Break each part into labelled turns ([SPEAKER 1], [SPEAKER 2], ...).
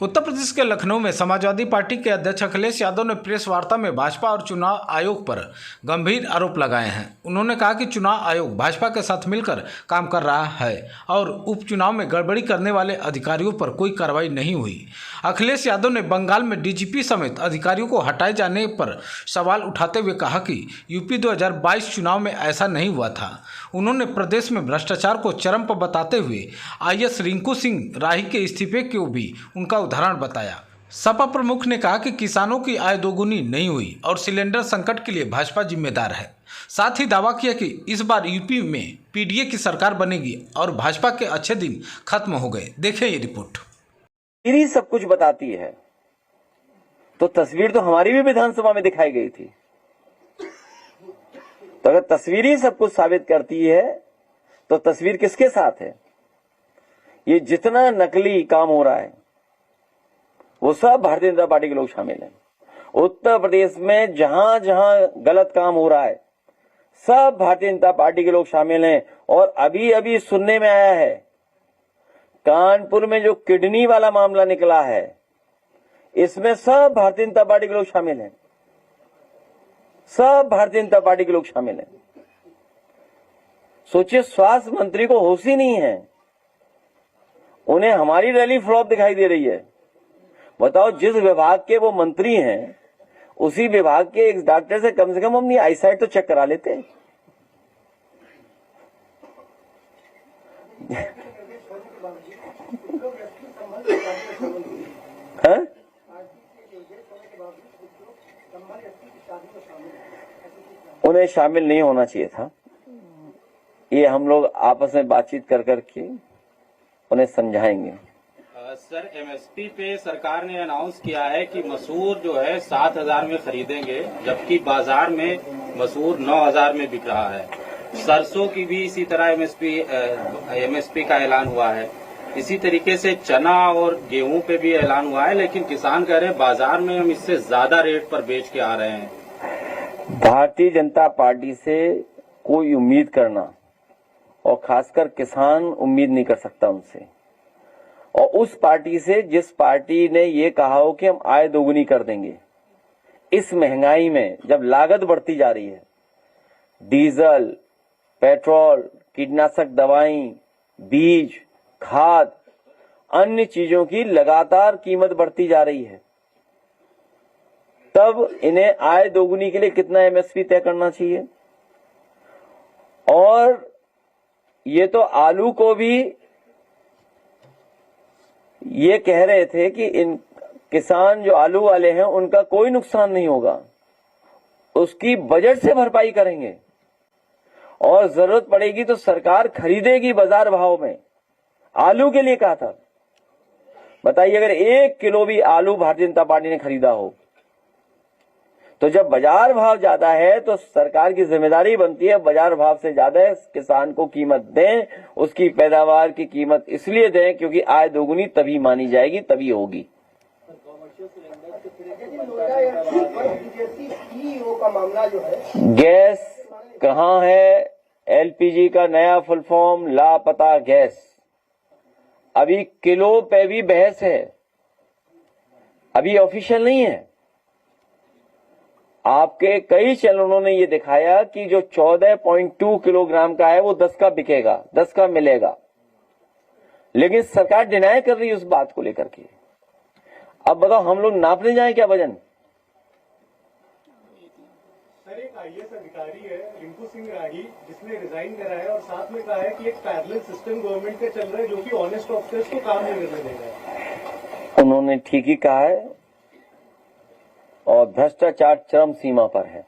[SPEAKER 1] उत्तर प्रदेश के लखनऊ में समाजवादी पार्टी के अध्यक्ष अखिलेश यादव ने प्रेस वार्ता में भाजपा और चुनाव आयोग पर गंभीर आरोप लगाए हैं। उन्होंने कहा कि चुनाव आयोग भाजपा के साथ मिलकर काम कर रहा है और उपचुनाव में गड़बड़ी करने वाले अधिकारियों पर कोई कार्रवाई नहीं हुई। अखिलेश यादव ने बंगाल में डीजीपी समेत अधिकारियों को हटाए जाने पर सवाल उठाते हुए कहा कि यूपी 2022 चुनाव में ऐसा नहीं हुआ था। उन्होंने प्रदेश में भ्रष्टाचार को चरम पर बताते हुए आईएएस रिंकू सिंह राही के इस्तीफे को भी उनका उदाहरण बताया। सपा प्रमुख ने कहा कि किसानों की आय दोगुनी नहीं हुई और सिलेंडर संकट के लिए भाजपा जिम्मेदार है। साथ ही दावा किया कि इस बार यूपी में पीडीए की सरकार बनेगी और भाजपा के अच्छे दिन खत्म हो गए। देखिए ये रिपोर्ट।
[SPEAKER 2] तस्वीर सब कुछ बताती है, तो तस्वीर तो हमारी भी विधानसभा में दिखाई गई थी। तो अगर तस्वीर ही सब कुछ साबित करती है तो तस्वीर किसके साथ है? ये जितना नकली काम हो रहा है वो सब भारतीय जनता पार्टी के लोग शामिल हैं। उत्तर प्रदेश में जहां जहां गलत काम हो रहा है सब भारतीय जनता पार्टी के लोग शामिल हैं। और अभी अभी सुनने में आया है कानपुर में जो किडनी वाला मामला निकला है इसमें सब भारतीय जनता पार्टी के लोग शामिल हैं। सब भारतीय जनता पार्टी के लोग शामिल हैं। सोचिए, स्वास्थ्य मंत्री को होश ही नहीं है, उन्हें हमारी रैली फ्लॉप दिखाई दे रही है। बताओ, जिस विभाग के वो मंत्री हैं उसी विभाग के एक डॉक्टर से कम अपनी आईसाइट तो चेक करा लेते हैं। हाँ? उन्हें शामिल नहीं होना चाहिए था। ये हम लोग आपस में बातचीत कर करके उन्हें समझाएंगे।
[SPEAKER 3] सर, एमएसपी पे सरकार ने अनाउंस किया है कि मसूर जो है 7,000 में खरीदेंगे, जबकि बाजार में मसूर 9,000 में बिक रहा है। सरसों की भी इसी तरह एमएसपी का ऐलान हुआ है। इसी तरीके से चना और गेहूं पे भी ऐलान हुआ है, लेकिन किसान कह रहे हैं बाजार में हम इससे ज्यादा रेट पर बेच के आ रहे हैं।
[SPEAKER 2] भारतीय जनता पार्टी से कोई उम्मीद करना, और खासकर किसान उम्मीद नहीं कर सकता उनसे, और उस पार्टी से जिस पार्टी ने ये कहा हो कि हम आय दोगुनी कर देंगे। इस महंगाई में जब लागत बढ़ती जा रही है, डीजल, पेट्रोल, कीटनाशक दवाई, बीज, खाद, अन्य चीजों की लगातार कीमत बढ़ती जा रही है, तब इन्हें आय दोगुनी के लिए कितना एमएसपी तय करना चाहिए। और ये तो आलू को भी ये कह रहे थे कि इन किसान जो आलू वाले हैं उनका कोई नुकसान नहीं होगा, उसकी बजट से भरपाई करेंगे और जरूरत पड़ेगी तो सरकार खरीदेगी बाजार भाव में। आलू के लिए कहा था। बताइए, अगर 1 किलो भी आलू भारतीय जनता पार्टी ने खरीदा हो तो जब बाजार भाव ज्यादा है तो सरकार की जिम्मेदारी बनती है बाजार भाव से ज्यादा किसान को कीमत दें, उसकी पैदावार की कीमत इसलिए दें क्योंकि आय दोगुनी तभी मानी जाएगी, तभी होगी। गैस कहाँ है? एलपीजी का नया फुल फॉर्म लापता गैस। अभी किलो पे भी बहस है, अभी ऑफिशियल नहीं है। आपके कई चैनलों ने ये दिखाया कि जो 14.2 किलोग्राम का है वो 10 का बिकेगा, 10 का मिलेगा, लेकिन सरकार डिनाई कर रही है उस बात को लेकर के। अब बताओ, हम लोग नापने जाए क्या वजन?
[SPEAKER 4] सर, एक आईएएस अधिकारी है रिंकू सिंह राही, जिसने रिजाइन करा है और साथ में कहा है कि एक पैरेलल सिस्टम गवर्नमेंट का चल रहा है जो कि ऑनेस्ट ऑफिसर्स को काम नहीं करने देगा। उन्होंने ठीक ही कहा है, और भ्रष्टाचार चरम सीमा पर है,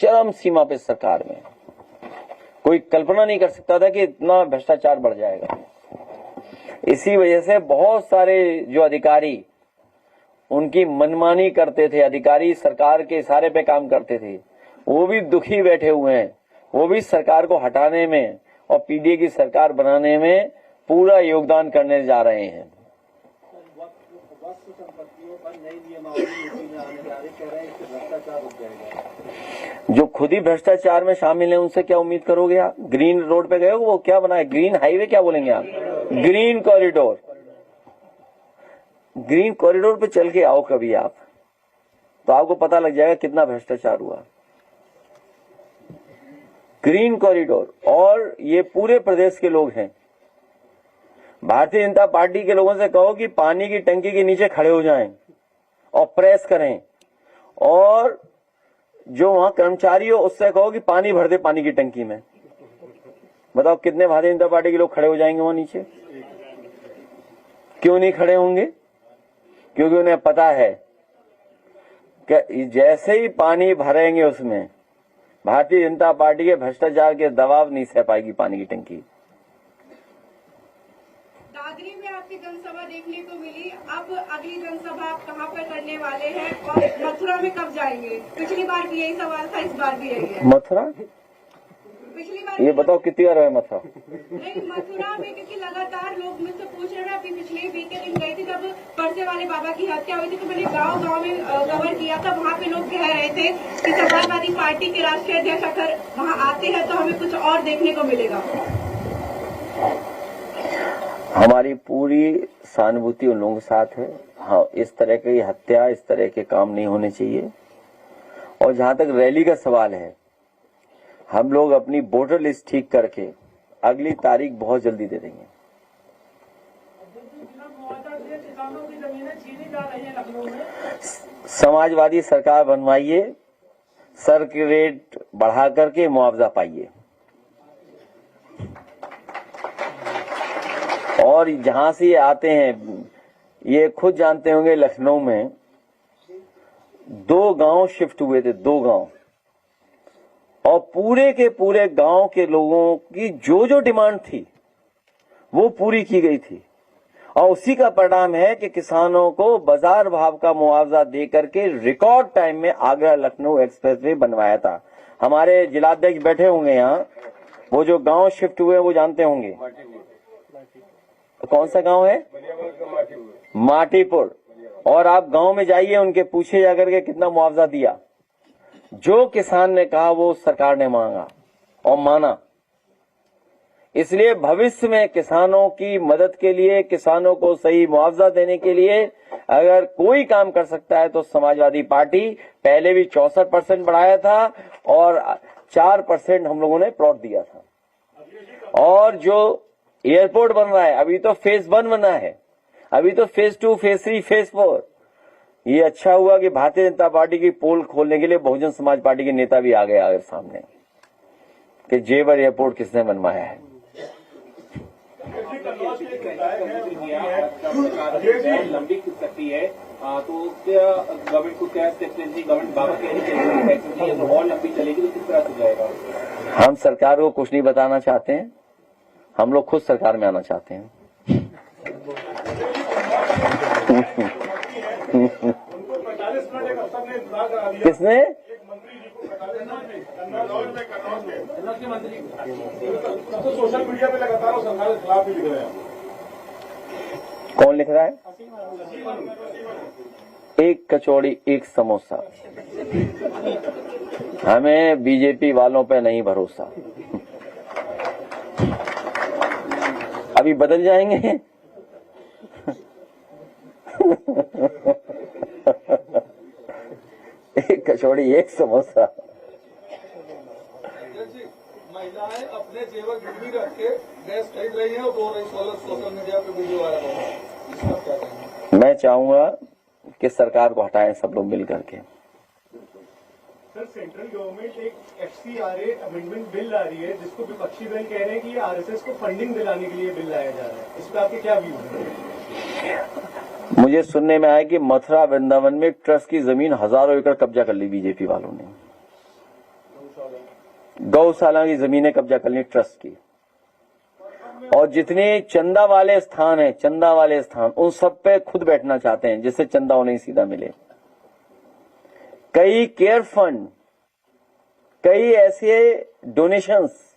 [SPEAKER 4] चरम सीमा पे सरकार में। कोई कल्पना नहीं कर सकता था कि इतना भ्रष्टाचार बढ़ जाएगा। इसी वजह से बहुत सारे जो अधिकारी उनकी मनमानी करते थे, अधिकारी सरकार के इशारे पे काम करते थे, वो भी दुखी बैठे हुए हैं। वो भी सरकार को हटाने में और पीडीए की सरकार बनाने में पूरा योगदान करने जा रहे हैं। जो खुद ही भ्रष्टाचार में शामिल है उनसे क्या उम्मीद करोगे आप? ग्रीन रोड पे गए हो, वो क्या बना है? ग्रीन हाईवे क्या बोलेंगे आप? Green corridor.
[SPEAKER 2] ग्रीन कॉरिडोर पे चल के आओ कभी आप, तो आपको पता लग जाएगा कितना भ्रष्टाचार हुआ। ग्रीन कॉरिडोर, और ये पूरे प्रदेश के लोग हैं। भारतीय जनता पार्टी के लोगों से कहो कि पानी की टंकी के नीचे खड़े हो जाएं और प्रेस करें, और जो वहां कर्मचारी हो उससे कहो कि पानी भर दे पानी की टंकी में। बताओ कितने भारतीय जनता पार्टी के लोग खड़े हो जाएंगे वहां नीचे? क्यों नहीं खड़े होंगे? क्योंकि उन्हें पता है कि जैसे ही पानी भरेंगे उसमें भारतीय जनता पार्टी के भ्रष्टाचार के दबाव नहीं सह पाएगी पानी की टंकी।
[SPEAKER 5] दादरी में आपकी जनसभा देखने को मिली, अब अगली जनसभा आप कहां पर करने वाले हैं और मथुरा में कब जाएंगे? पिछली बार भी यही सवाल था, इस बार भी यही है।
[SPEAKER 2] मथुरा?
[SPEAKER 5] पिछली बार
[SPEAKER 2] ये बताओ कितनी बार है मथुरा?
[SPEAKER 5] नहीं, मथुरा में क्योंकि लगातार लोग मुझसे पूछ रहे हैं। अभी पिछले वीक के दिन गई थी जब परसे वाले बाबा की हत्या हुई थी, तो मैंने गांव-गांव में कवर किया था। वहां पे लोग कह रहे थे कि समाजवादी पार्टी के राष्ट्रीय अध्यक्ष अगर वहां आते हैं तो हमें कुछ और देखने को मिलेगा।
[SPEAKER 2] हमारी पूरी सहानुभूति उन लोगों के साथ है। हाँ, इस तरह की हत्या, इस तरह के काम नहीं होने चाहिए। और जहां तक रैली का सवाल है, हम लोग अपनी वोटर लिस्ट ठीक करके अगली तारीख बहुत जल्दी दे देंगे। समाजवादी सरकार बनवाइए, सर के रेट बढ़ा करके मुआवजा पाइए, और जहां से ये आते हैं ये खुद जानते होंगे। लखनऊ में 2 गांव शिफ्ट हुए थे, 2 गांव, और पूरे के पूरे गांव के लोगों की जो जो डिमांड थी वो पूरी की गई थी, और उसी का परिणाम है कि किसानों को बाजार भाव का मुआवजा दे करके रिकॉर्ड टाइम में आगरा लखनऊ एक्सप्रेसवे बनवाया था। हमारे जिलाध्यक्ष बैठे होंगे यहाँ, वो जो गांव शिफ्ट हुए वो जानते होंगे। कौन सा गांव है? माटीपुर। और आप गांव में जाइए, उनके पूछे जाकर के कितना मुआवजा दिया। जो किसान ने कहा वो सरकार ने मांगा और माना। इसलिए भविष्य में किसानों की मदद के लिए, किसानों को सही मुआवजा देने के लिए अगर कोई काम कर सकता है तो समाजवादी पार्टी। पहले भी 64% बढ़ाया था और 4% हम लोगों ने प्लॉट दिया था। और जो एयरपोर्ट बन रहा है, अभी तो फेज 1 बना है, अभी तो फेज 2, फेज 3, फेज 4। ये अच्छा हुआ कि भारतीय जनता पार्टी की पोल खोलने के लिए बहुजन समाज पार्टी के नेता भी आ गए आगे सामने कि जेवर एयरपोर्ट किसने बनवाया है।
[SPEAKER 3] लंबी सकती है तो गवर्नमेंट को क्या गवर्नमेंट बाबा कह और लंबी चलेगी तो किस तरह से जाएगा?
[SPEAKER 2] हम सरकार को कुछ नहीं बताना चाहते हैं, हम लोग खुद सरकार में आना चाहते हैं। किसने?
[SPEAKER 4] तो सोशल मीडिया पे लगातार सरकार के खिलाफ भी लिख रहे हैं।
[SPEAKER 2] कौन लिख रहा है? एक कचौड़ी एक समोसा। हमें बीजेपी वालों पे नहीं भरोसा। अभी बदल जाएंगे। एक कचौड़ी एक समोसा।
[SPEAKER 4] महिलाएं अपने जेवर गिरवी रख के गैस खरीद रही हैं और रो रही, सोशल मीडिया पे वीडियो वायरल हो रहा है। इसका क्या कहेंगे?
[SPEAKER 2] मैं चाहूंगा कि सरकार को हटाएं सब लोग मिल करके।
[SPEAKER 4] सर, सेंट्रल गवर्नमेंट एक FCRA अमेंडमेंट बिल ला रही है जिसको विपक्षी दल कह रहे हैं कि ये RSS को फंडिंग दिलाने के लिए बिल लाया जा रहा है। इस पर आपके क्या व्यू है?
[SPEAKER 2] मुझे सुनने में आया कि मथुरा वृंदावन में ट्रस्ट की जमीन हजारों एकड़ कब्जा कर ली बीजेपी वालों ने। गौशाला की जमीनें कब्जा कर ली ट्रस्ट की, और जितने चंदा वाले स्थान हैं, चंदा वाले स्थान, उन सब पे खुद बैठना चाहते हैं जिससे चंदा उन्हें सीधा मिले। कई केयर फंड, कई ऐसे डोनेशंस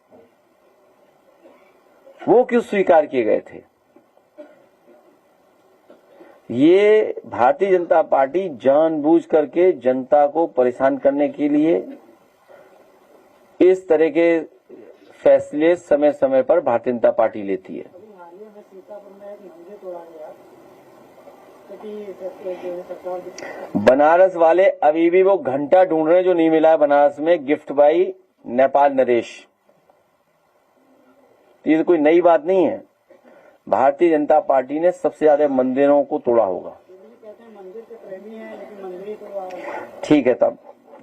[SPEAKER 2] वो क्यों स्वीकार किए गए थे? ये भारतीय जनता पार्टी जानबूझ करके जनता को परेशान करने के लिए इस तरह के फैसले समय समय पर भारतीय जनता पार्टी लेती है। बनारस वाले अभी भी वो घंटा ढूंढ रहे हैं जो नहीं मिला है बनारस में, गिफ्ट बाई नेपाल नरेश। ये तो कोई नई बात नहीं है। भारतीय जनता पार्टी ने सबसे ज्यादा मंदिरों को तोड़ा होगा। ठीक है, तब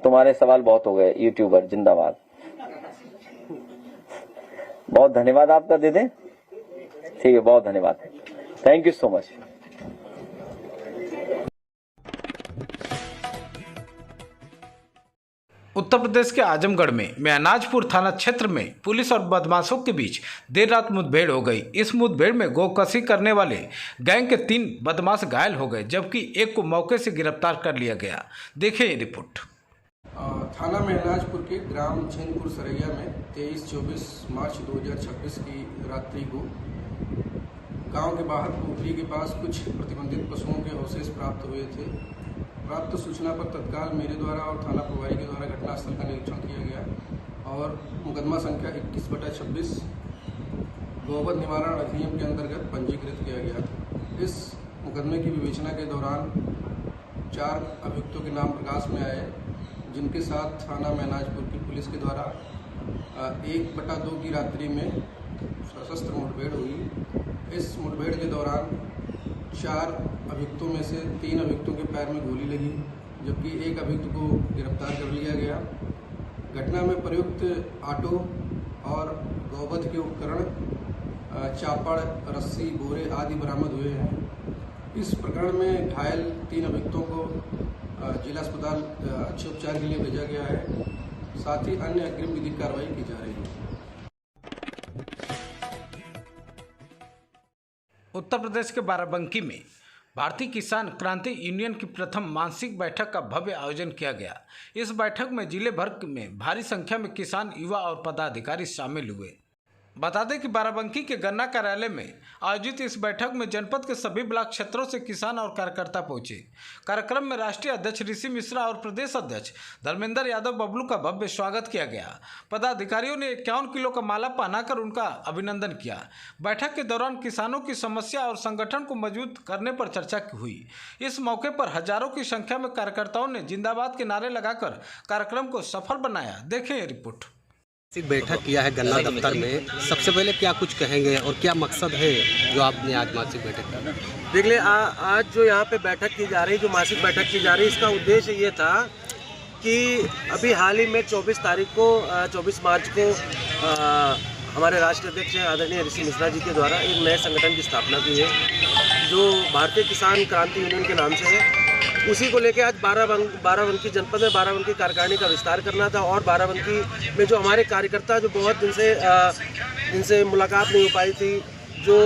[SPEAKER 2] तुम्हारे सवाल बहुत हो गए। यूट्यूबर जिंदाबाद। बहुत धन्यवाद आपका, दे दें? ठीक है, बहुत धन्यवाद, thank you so much.
[SPEAKER 1] Uttar Pradesh के आजमगढ़ में महनाजपुर थाना क्षेत्र में पुलिस और बदमाशों के बीच देर रात मुठभेड़ हो गई। इस मुठभेड़ में गोकशी करने वाले गैंग के 3 बदमाश घायल हो गए, जबकि एक को मौके से गिरफ्तार कर लिया गया। देखिए ये रिपोर्ट।
[SPEAKER 6] थाना महनाजपुर के ग्राम झीनपुर सरैया में 23-24 मार्च 2026 की रात्रि को गांव के बाहर पोखरी के पास कुछ प्रतिबंधित पशुओं के अवशेष प्राप्त हुए थे। प्राप्त सूचना पर तत्काल मेरे द्वारा और थाना प्रभारी के द्वारा घटनास्थल का निरीक्षण किया गया और मुकदमा संख्या 21/26 गौवध निवारण अधिनियम के अंतर्गत पंजीकृत किया गया था। इस मुकदमे की विवेचना के दौरान 4 अभियुक्तों के नाम प्रकाश में आए, जिनके साथ थाना महनाजपुर की पुलिस के द्वारा 1/2 की रात्रि में सशस्त्र मुठभेड़ हुई। इस मुठभेड़ के दौरान 4 अभियुक्तों में से 3 अभियुक्तों के पैर में गोली लगी, जबकि एक अभियुक्त को गिरफ्तार कर लिया गया। घटना में प्रयुक्त ऑटो और गौवध के उपकरण, चापड़, रस्सी, बोरे आदि बरामद हुए हैं। इस प्रकरण में घायल 3 अभियुक्तों को जिला अस्पताल अच्छे उपचार के लिए भेजा गया है। साथ ही अन्य अग्रिम विधिक कार्रवाई की जा रही है।
[SPEAKER 1] उत्तर प्रदेश के बाराबंकी में भारतीय किसान क्रांति यूनियन की प्रथम मासिक बैठक का भव्य आयोजन किया गया। इस बैठक में जिले भर में भारी संख्या में किसान, युवा और पदाधिकारी शामिल हुए। बता दें कि बाराबंकी के गन्ना कार्यालय में आयोजित इस बैठक में जनपद के सभी ब्लॉक क्षेत्रों से किसान और कार्यकर्ता पहुंचे। कार्यक्रम में राष्ट्रीय अध्यक्ष ऋषि मिश्रा और प्रदेश अध्यक्ष धर्मेंद्र यादव बबलू का भव्य स्वागत किया गया। पदाधिकारियों ने 51 किलो का माला पहनाकर उनका अभिनंदन किया। बैठक के दौरान किसानों की समस्या और संगठन को मजबूत करने पर चर्चा हुई। इस मौके पर हजारों की संख्या में कार्यकर्ताओं ने जिंदाबाद के नारे लगाकर कार्यक्रम को सफल बनाया। देखें ये रिपोर्ट।
[SPEAKER 7] बैठक किया है गन्ना दफ्तर में, सबसे पहले क्या कुछ कहेंगे और क्या मकसद है जो आपने आज मासिक बैठक की?
[SPEAKER 8] देख ले, आज जो यहाँ पे बैठक की जा रही, जो मासिक बैठक की जा रही, इसका उद्देश्य ये था कि अभी हाल ही में 24 मार्च को हमारे राष्ट्रीय अध्यक्ष आदरणीय ऋषि मिश्रा जी के द्वारा एक नए संगठन की स्थापना की है, जो भारतीय किसान क्रांति यूनियन के नाम से है। उसी को लेके आज बाराबंकी जनपद में बाराबंकी कार्यकारिणी का विस्तार करना था और बाराबंकी में जो हमारे कार्यकर्ता जो बहुत दिन से जिनसे मुलाकात नहीं हो पाई थी, जो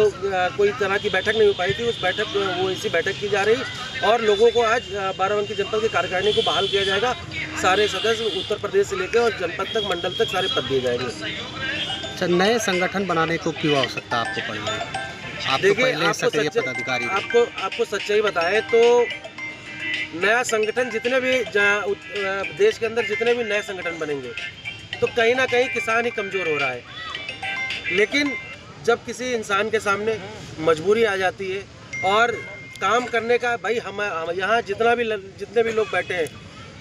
[SPEAKER 8] कोई तरह की बैठक नहीं हो पाई थी, उस बैठक वो इसी बैठक की जा रही और लोगों को आज बाराबंकी जनपद की कार्यकारिणी को बहाल किया जाएगा। सारे सदस्य उत्तर प्रदेश से लेकर और जनपद तक, मंडल तक सारे पद दिए जाएंगे।
[SPEAKER 7] अच्छा, नए संगठन बनाने को क्यों आवश्यकता आपको पड़ रही? आप तो पहले सक्रिय पदाधिकारी थे।
[SPEAKER 8] आपको सच्चाई बताएं तो नया संगठन जितने भी देश के अंदर जितने भी नए संगठन बनेंगे तो कहीं ना कहीं किसान ही कमज़ोर हो रहा है। लेकिन जब किसी इंसान के सामने मजबूरी आ जाती है और काम करने का, भाई हम यहाँ जितने भी लोग बैठे हैं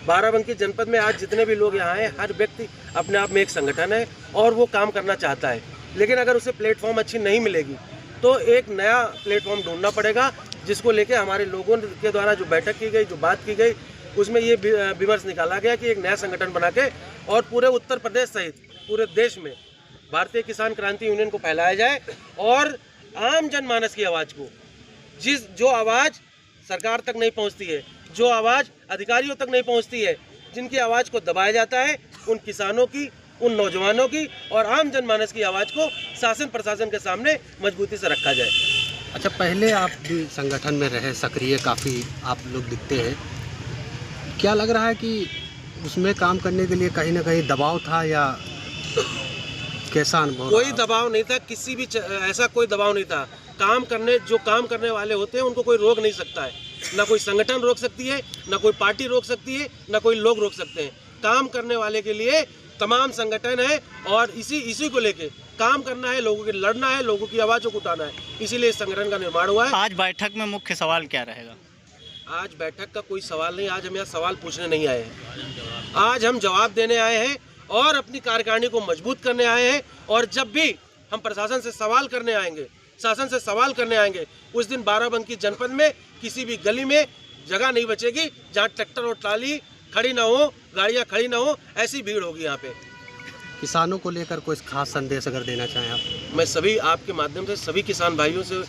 [SPEAKER 8] बाराबंकी जनपद में, आज जितने भी लोग यहाँ हैं, हर व्यक्ति अपने आप में एक संगठन है और वो काम करना चाहता है। लेकिन अगर उसे प्लेटफॉर्म अच्छी नहीं मिलेगी तो एक नया प्लेटफॉर्म ढूंढना पड़ेगा, जिसको लेके हमारे लोगों के द्वारा जो बैठक की गई, जो बात की गई, उसमें ये विमर्श निकाला गया कि एक नया संगठन बना के और पूरे उत्तर प्रदेश सहित पूरे देश में भारतीय किसान क्रांति यूनियन को फैलाया जाए और आम जनमानस की आवाज़ को, जो आवाज़ सरकार तक नहीं पहुंचती है, जो आवाज़ अधिकारियों तक नहीं पहुंचती है, जिनकी आवाज़ को दबाया जाता है, उन किसानों की, उन नौजवानों की और आम जनमानस की आवाज़ को शासन प्रशासन के सामने मजबूती से रखा जाए।
[SPEAKER 7] अच्छा, पहले आप भी संगठन में रहे, सक्रिय काफ़ी आप लोग दिखते हैं, क्या लग रहा है कि उसमें काम करने के लिए कहीं ना कहीं दबाव था या कैसा अनुभव?
[SPEAKER 8] कोई दबाव नहीं था, किसी भी ऐसा कोई दबाव नहीं था। जो काम करने वाले होते हैं उनको कोई रोक नहीं सकता है। ना कोई संगठन रोक सकती है, ना कोई पार्टी रोक सकती है, ना कोई लोग रोक सकते हैं। काम करने वाले के लिए तमाम संगठन है और इसी को लेके काम करना है, लोगों के लड़ना है, लोगों की आवाज़ों को उठाना है, इसीलिए इस संगठन का निर्माण हुआ है।
[SPEAKER 9] आज बैठक में मुख्य सवाल क्या रहेगा?
[SPEAKER 8] आज बैठक का कोई सवाल नहीं, आज हम यहाँ सवाल पूछने नहीं आए हैं, आज हम जवाब देने आए हैं और अपनी कार्यकारिणी को मजबूत करने आए हैं। और जब भी हम प्रशासन से सवाल करने आएंगे, शासन से सवाल करने आएंगे, उस दिन बाराबंकी जनपद में किसी भी गली में जगह नहीं बचेगी जहाँ ट्रैक्टर और ट्राली खड़ी ना हो, गाड़ियाँ खड़ी ना हो, ऐसी भीड़ होगी यहाँ पे।
[SPEAKER 7] किसानों को लेकर कोई खास संदेश अगर देना चाहें आप?
[SPEAKER 8] मैं सभी आपके माध्यम से सभी किसान भाइयों से,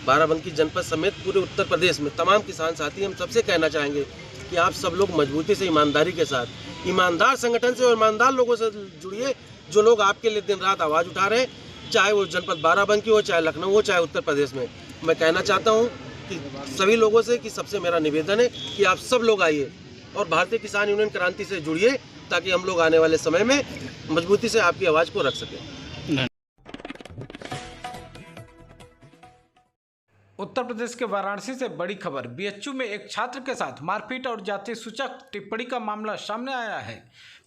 [SPEAKER 8] बाराबंकी जनपद समेत पूरे उत्तर प्रदेश में तमाम किसान साथी, हम सबसे कहना चाहेंगे कि आप सब लोग मजबूती से, ईमानदारी के साथ, ईमानदार संगठन से और ईमानदार लोगों से जुड़िए, जो लोग आपके लिए दिन रात आवाज़ उठा रहे हैं, चाहे वो जनपद बाराबंकी हो, चाहे लखनऊ हो, चाहे उत्तर प्रदेश में। मैं कहना चाहता हूँ कि सभी लोगों से कि सबसे मेरा निवेदन है कि आप सब लोग आइए और भारतीय किसान यूनियन क्रांति से जुड़िए, ताकि हम लोग आने वाले समय में मजबूती से आपकी आवाज़ को रख सकें।
[SPEAKER 1] उत्तर प्रदेश के वाराणसी से बड़ी खबर। बीएचयू में एक छात्र के साथ मारपीट और जाति सूचक टिप्पणी का मामला सामने आया है।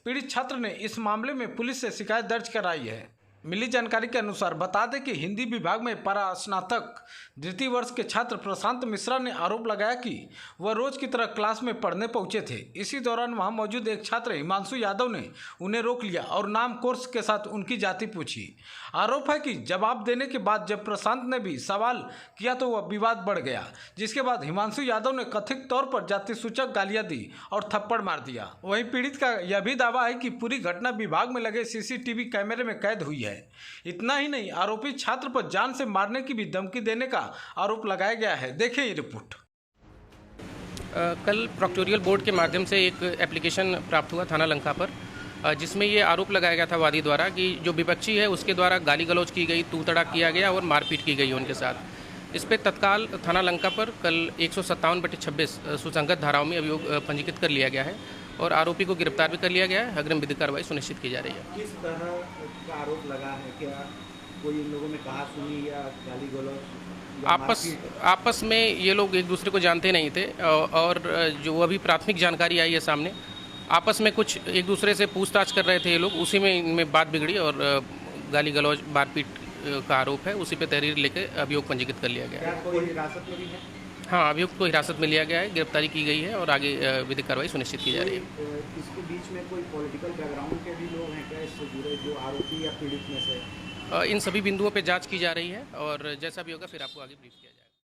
[SPEAKER 1] पीड़ित छात्र ने इस मामले में पुलिस से शिकायत दर्ज कराई है। मिली जानकारी के अनुसार बता दें कि हिंदी विभाग में परा स्नातक द्वितीय वर्ष के छात्र प्रशांत मिश्रा ने आरोप लगाया कि वह रोज की तरह क्लास में पढ़ने पहुंचे थे। इसी दौरान वहां मौजूद एक छात्र हिमांशु यादव ने उन्हें रोक लिया और नाम कोर्स के साथ उनकी जाति पूछी। आरोप है कि जवाब देने के बाद जब प्रशांत ने भी सवाल किया तो वह विवाद बढ़ गया, जिसके बाद हिमांशु यादव ने कथित तौर पर जाति सूचक गालियां दी और थप्पड़ मार दिया। वहीं पीड़ित का यह भी दावा है कि पूरी घटना विभाग में लगे सीसीटीवी कैमरे में कैद हुई है। इतना ही नहीं, आरोपी छात्र पर जान से मारने की भी धमकी देने का आरोप लगाया गया है। देखिए ये रिपोर्ट।
[SPEAKER 9] कल प्रोक्टोरियल बोर्ड के माध्यम से एक एप्लीकेशन प्राप्त हुआ थाना लंका पर, जिसमें ये आरोप लगाया गया था वादी द्वारा कि जो विपक्षी है उसके द्वारा गाली गलौज की गई, तू तड़ाक किया गया और मारपीट की गई उनके साथ। इस पर तत्काल थाना लंका पर कल 157/26 सुसंगत धाराओं में अभियोग पंजीकृत कर लिया गया है और आरोपी को गिरफ्तार भी कर लिया गया है। अग्रिम विधिक कार्रवाई सुनिश्चित की जा रही है।
[SPEAKER 10] किस तरह का आरोप लगा है? क्या कोई इन लोगों में कहा सुनी या गाली गलौज?
[SPEAKER 9] आपस में ये लोग एक दूसरे को जानते नहीं थे और जो अभी प्राथमिक जानकारी आई है सामने, आपस में कुछ एक दूसरे से पूछताछ कर रहे थे ये लोग, उसी में इनमें बात बिगड़ी और गाली गलौज मारपीट का आरोप है। उसी पे तहरीर लेकर अभियोग पंजीकृत कर लिया गया है।
[SPEAKER 10] कोई हिरासत में भी है?
[SPEAKER 9] हाँ, अभियुक्त को हिरासत में लिया गया है, गिरफ्तारी की गई है और आगे विधिक कार्रवाई सुनिश्चित की जा रही है।
[SPEAKER 10] इसके बीच में कोई पॉलिटिकल बैकग्राउंड के भी लोग हैं क्या इससे जुड़े, जो आरोपी या पीड़ित में से?
[SPEAKER 9] इन सभी बिंदुओं पे जांच की जा रही है और जैसा भी होगा फिर आपको आगे ब्रीफ किया जाएगा।